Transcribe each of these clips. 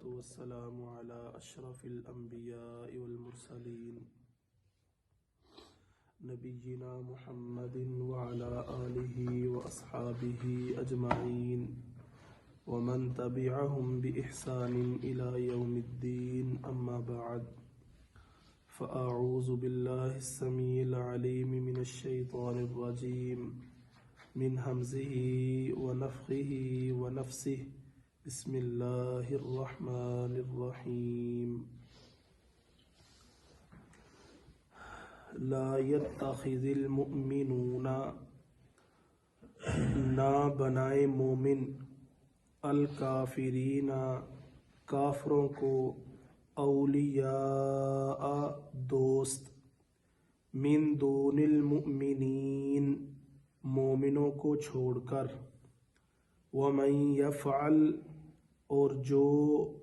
والسلام على أشرف الأنبياء والمرسلين نبينا محمد وعلى آله وأصحابه أجمعين ومن تبعهم بإحسان إلى يوم الدين أما بعد فأعوذ بالله السميع العليم من الشيطان الرجيم من همزه ونفخه ونفسه بسم الله الرحمن الرحيم لا يتخذ المؤمنون نہ بنائے مومن الکافرین کافروں کو اولیاء دوست من دون المؤمنین مومنوں کو چھوڑ کر ومن یفعل اور جو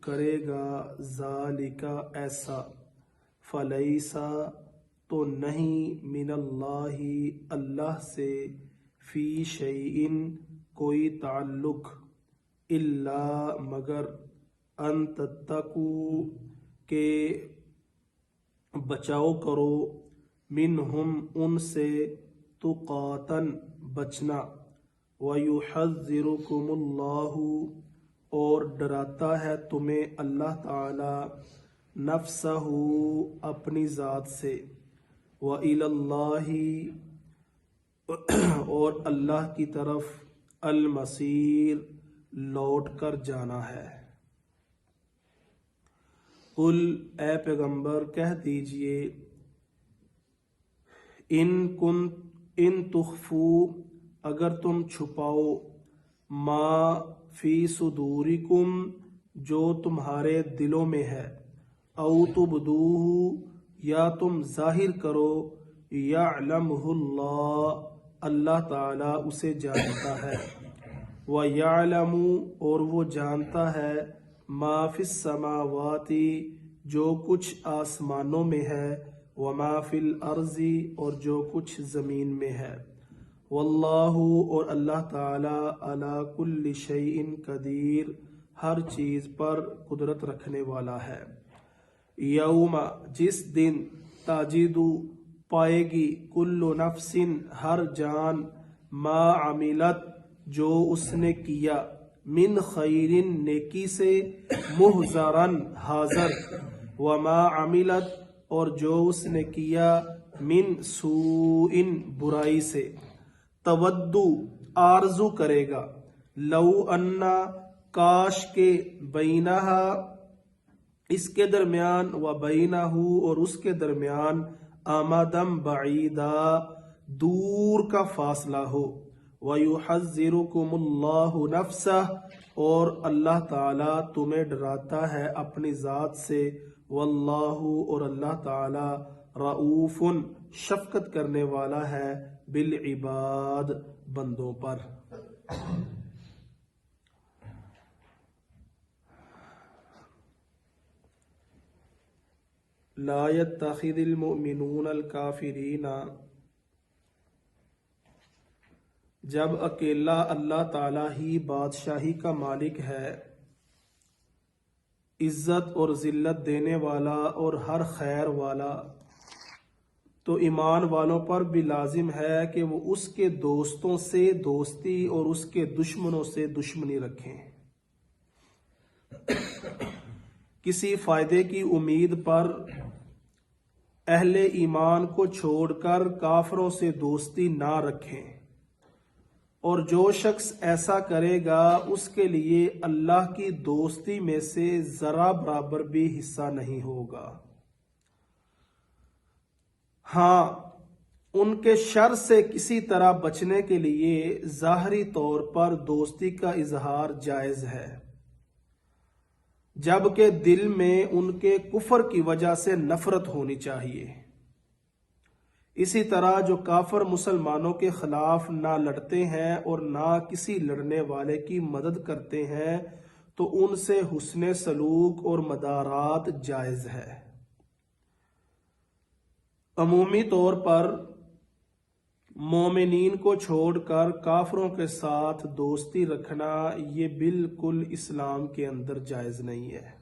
کرے گا ذالک ایسا فلیسا تو نہیں من اللہ اللہ سے فی شیئن کوئی تعلق الا مگر ان تتقو کہ بچاؤ کرو منہم ان سے تقاتن بچنا وَيُحَذِّرُكُمُ اللَّهُ اور ڈراتا ہے تمہیں اللہ تعالی نفسہ اپنی ذات سے وَإِلَى اللَّهِ اور اللہ کی طرف المصیر لوٹ کر جانا ہے۔ قل اے پیغمبر کہہ دیجئے ان تخفو اگر تم چھپاؤ ما فی صدورکم جو تمہارے دلوں میں ہے او تبدوہ یا تم ظاہر کرو یعلمہ اللہ اللہ تعالی اسے جانتا ہے وَيَعْلَمُ اور وہ جانتا ہے ما فی السماوات جو کچھ آسمانوں میں ہے وما فی الارض اور جو کچھ زمین میں ہے واللہ اور اللہ تعالی علی کل شیء قدیر ہر چیز پر قدرت رکھنے والا ہے۔ یوم جس دن تجد پائے گی کل نفس ہر جان ما عملت جو اس نے کیا من خیر نیکی سے محضرن حاضر وما عملت اور جو اس نے کیا من سوء برائی سے تودو آرزو کرے گا لو انا کاش کے بینہا اس کے درمیان و بینہو اور اس کے درمیان آمدم بعیدا دور کا فاصلہ ہو وَيُحَذِّرُكُمُ اللَّهُ نَفْسَهُ اور اللہ تعالی تمہیں ڈراتا ہے اپنی ذات سے واللہ اور اللہ تعالی رؤوف شفقت کرنے والا ہے بالعباد بندوں پر۔ لا يتخذ المؤمنون الکافرین جب اکیلا اللہ تعالی ہی بادشاہی کا مالک ہے عزت اور ذلت دینے والا اور ہر خیر والا تو ایمان والوں پر بھی لازم ہے کہ وہ اس کے دوستوں سے دوستی اور اس کے دشمنوں سے دشمنی رکھیں۔ کسی فائدے کی امید پر اہل ایمان کو چھوڑ کر کافروں سے دوستی نہ رکھیں، اور جو شخص ایسا کرے گا اس کے لیے اللہ کی دوستی میں سے ذرا برابر بھی حصہ نہیں ہوگا۔ ہاں ان کے شر سے کسی طرح بچنے کے لیے ظاہری طور پر دوستی کا اظہار جائز ہے، جبکہ دل میں ان کے کفر کی وجہ سے نفرت ہونی چاہیے۔ اسی طرح جو کافر مسلمانوں کے خلاف نہ لڑتے ہیں اور نہ کسی لڑنے والے کی مدد کرتے ہیں تو ان سے حسن سلوک اور مدارات جائز ہے۔ عمومی طور پر मोमिनीन को छोड़कर काफरों के साथ दोस्ती रखना ये बिल्कुल इस्लाम के अंदर जायज नहीं है।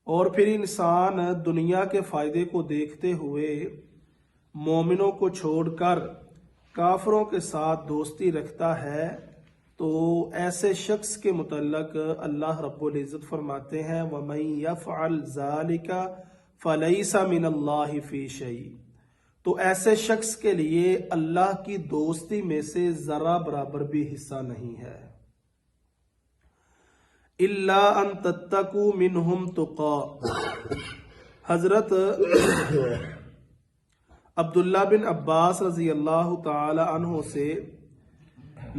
और फिर इंसान दुनिया के फायदे को देखते हुए मोमिनों को छोड़कर काफरों के साथ दोस्ती रखता है, तो ऐसे शख्स के मुतल्लक अल्लाह रब्बुल इज़्ज़त फरमाते हैं वमन यफ़अल ज़ालिका फ़लैसा मिनल्लाहि फ़ी शै। तो ऐसे शख्स के लिए अल्लाह की दोस्ती में से जरा बराबर भी हिस्सा नहीं है। इल्ला अन तत्तकू मिनहुम तुक़ा। हजरत अब्दुल्ला बिन अब्बास रजी अल्लाह ताला अन्हो से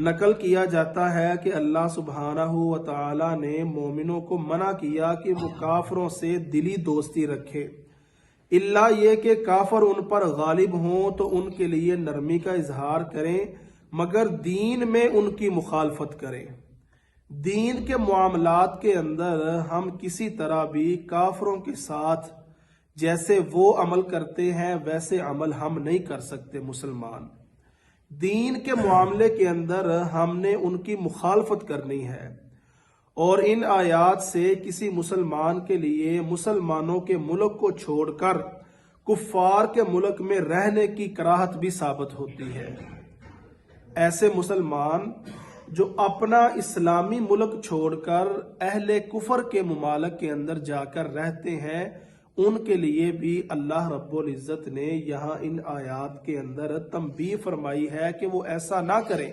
नकल किया जाता है कि अल्लाह सुब्हानहू व ताला ने मोमिनों को मना किया कि वो काफरों से दिली दोस्ती रखे, इल्ला ये कि काफर उन पर गालिब हों तो उनके लिए नरमी का इजहार करें, मगर दीन में उनकी मुखालफत करें। दीन के मामलात के अंदर हम किसी तरह भी काफरों के साथ जैसे वो अमल करते हैं वैसे अमल हम नहीं कर सकते। मुसलमान दीन के मामले के अंदर हमने उनकी मुखालफत करनी है। और इन आयात से किसी मुसलमान के लिए मुसलमानों के मुल्क को छोड़कर कुफ्फार के मुल्क में रहने की कराहत भी साबित होती है। ऐसे मुसलमान जो अपना इस्लामी मुल्क छोड़कर अहले कुफर के मुमालिक के अंदर जाकर रहते हैं, उनके लिए भी अल्लाह रब्बुल इज़्ज़त ने यहाँ इन आयात के अंदर तंबीह फरमाई है कि वो ऐसा ना करें,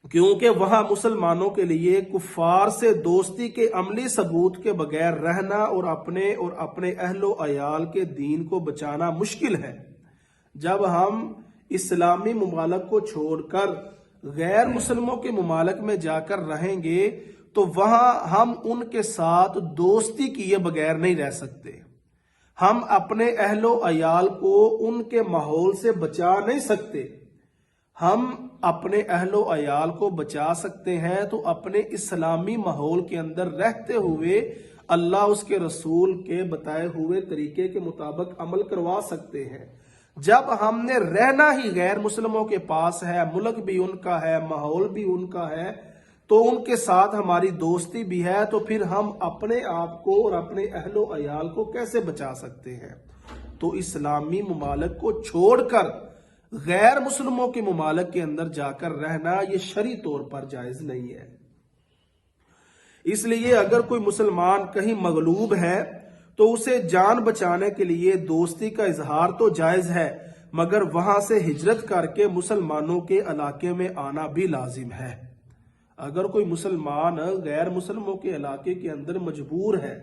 क्योंकि वहां मुसलमानों के लिए कुफ्फार से दोस्ती के अमली सबूत के बगैर रहना और अपने अहलो अयाल के दीन को बचाना मुश्किल है। जब हम इस्लामी मुमालिक को छोड़कर गैर मुसलमों के मुमालिक में जाकर रहेंगे तो वहां हम उनके साथ दोस्ती किए बगैर नहीं रह सकते। हम अपने अहलो अयाल को उनके माहौल से बचा नहीं सकते। हम अपने अहलो अयाल को बचा सकते हैं तो अपने इस्लामी माहौल के अंदर रहते हुए अल्लाह उसके रसूल के बताए हुए तरीके के मुताबिक अमल करवा सकते हैं। जब हमने रहना ही गैर मुसलमों के पास है, मुल्क भी उनका है, माहौल भी उनका है, तो उनके साथ हमारी दोस्ती भी है, तो फिर हम अपने आप को और अपने अहलो अयाल को कैसे बचा सकते हैं। तो इस्लामी मुमालिक को छोड़कर गैर मुसलमों के मुमालिक के अंदर जाकर रहना ये शरी तौर पर जायज नहीं है। इसलिए अगर कोई मुसलमान कहीं मगलूब है तो उसे जान बचाने के लिए दोस्ती का इजहार तो जायज है, मगर वहां से हिजरत करके मुसलमानों के इलाके में आना भी लाजिम है। अगर कोई मुसलमान गैर मुसलमों के इलाके के अंदर मजबूर है,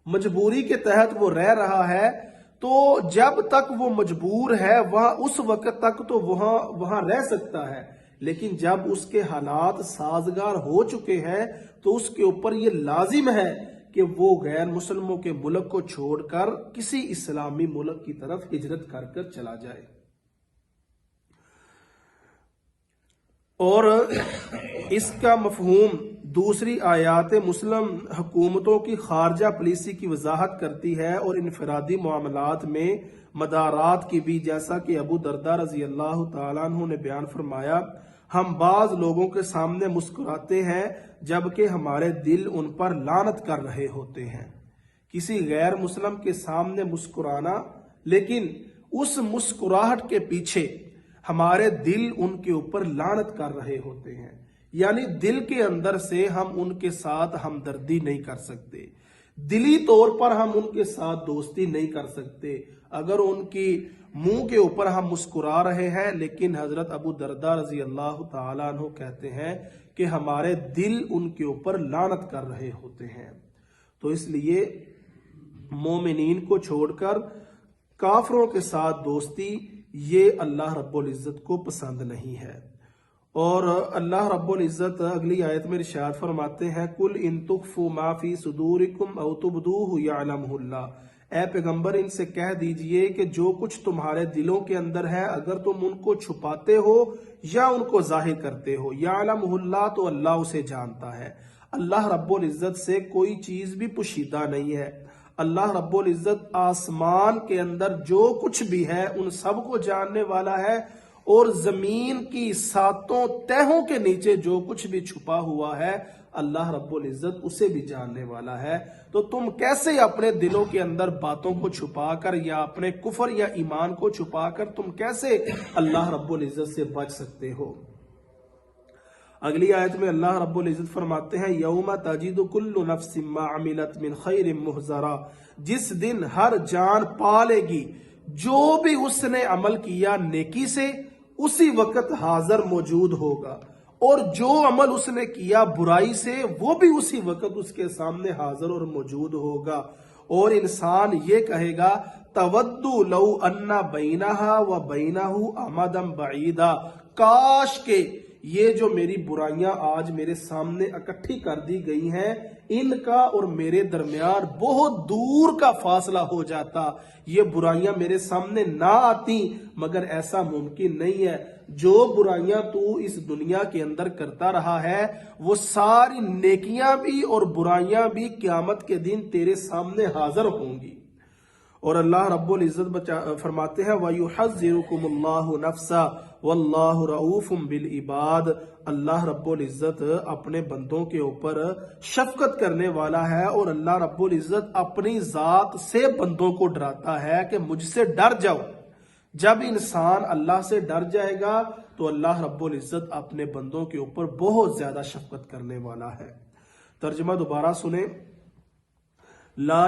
मजबूरी के तहत वो रह रहा है, तो जब तक वो मजबूर है वह उस वक्त तक तो वहां रह सकता है, लेकिन जब उसके हालात साजगार हो चुके हैं तो उसके ऊपर ये लाजिम है कि वो गैर मुसलमों के मुल्क को छोड़कर किसी इस्लामी मुल्क की तरफ हिजरत कर चला जाए। और इसका मफहूम दूसरी आयात मुस्लिम हुकूमतों की खारजा पॉलिसी की वजाहत करती है और इनफरादी मामलात में मदारात की भी, जैसा कि अबू दरदा रजी अल्लाह ताला अन्हु ने बयान फरमाया, हम बाज लोगों के सामने मुस्कुराते हैं जबकि हमारे दिल उन पर लानत कर रहे होते हैं। किसी गैर मुस्लिम के सामने मुस्कुराना, लेकिन उस मुस्कुराहट के पीछे हमारे दिल उनके ऊपर लानत कर रहे होते हैं, यानी दिल के अंदर से हम उनके साथ हमदर्दी नहीं कर सकते, दिली तौर पर हम उनके साथ दोस्ती नहीं कर सकते। अगर उनकी मुंह के ऊपर हम मुस्कुरा रहे हैं, लेकिन हजरत अबू दरदा रजी अल्लाह ताला अन्हु कहते हैं कि हमारे दिल उनके ऊपर लानत कर रहे होते हैं। तो इसलिए मोमिनीन को छोड़कर काफरों के साथ दोस्ती ये अल्लाह रब्बुल इज़्ज़त को पसंद नहीं है। और अल्लाह रब्बुल इज़्ज़त अगली आयत में इरशाद फरमाते हैं, कुल इन तुख्फू मा फी सुदूरिकुम औ तुब्दूहु यअलमुहुल्लाह। ऐ पैगंबर, इनसे कह दीजिए कि जो कुछ तुम्हारे दिलों के अंदर है, अगर तुम उनको छुपाते हो या उनको जाहिर करते हो, यअलमुहुल्लाह, तो अल्लाह उसे जानता है। अल्लाह रब्बुल इज़्ज़त से कोई चीज भी पोशीदा नहीं है। اللہ رب العزت آسمان کے اندر جو کچھ بھی ہے ان سب کو جاننے والا ہے، اور زمین کی ساتوں تہوں کے نیچے جو کچھ بھی چھپا ہوا ہے اللہ رب العزت اسے بھی جاننے والا ہے۔ تو تم کیسے اپنے دلوں کے اندر باتوں کو چھپا کر یا اپنے کفر یا ایمان کو چھپا کر تم کیسے اللہ رب العزت سے بچ سکتے ہو؟ اگلی آیت میں اللہ رب العزت فرماتے ہیں یوم تجد کل نفس ما عملت من خیر محضرا، جس دن ہر جان پالے گی جو بھی اس نے عمل کیا نیکی سے اسی وقت حاضر موجود ہوگا، اور جو عمل اس نے کیا برائی سے وہ بھی اسی وقت اس کے سامنے حاضر اور موجود ہوگا۔ اور انسان یہ کہے گا تودو لو ان بینہا و بینہ امدا بعیدا، کاش کہ یہ جو میری برائیاں آج میرے سامنے اکٹھی کر دی گئی ہیں ان کا اور میرے درمیان بہت دور کا فاصلہ ہو جاتا، یہ برائیاں میرے سامنے نہ آتی، مگر ایسا ممکن نہیں ہے۔ جو برائیاں تو اس دنیا کے اندر کرتا رہا ہے وہ ساری نیکیاں بھی اور برائیاں بھی قیامت کے دن تیرے سامنے حاضر ہوں گی۔ اور اللہ رب العزت فرماتے ہیں وَيُحَذِّرُكُمُ اللَّهُ نَفْسًا وَاللَّهُ رَؤُوفٌ بِالْعِبَادِ، اللہ رب العزت اپنے بندوں کے اوپر شفقت کرنے والا ہے، اور اللہ رب العزت اپنی ذات سے بندوں کو ڈراتا ہے کہ مجھ سے ڈر جاؤ۔ جب انسان اللہ سے ڈر جائے گا تو اللہ رب العزت اپنے بندوں کے اوپر بہت زیادہ شفقت کرنے والا ہے۔ ترجمہ دوبارہ سنیں، لا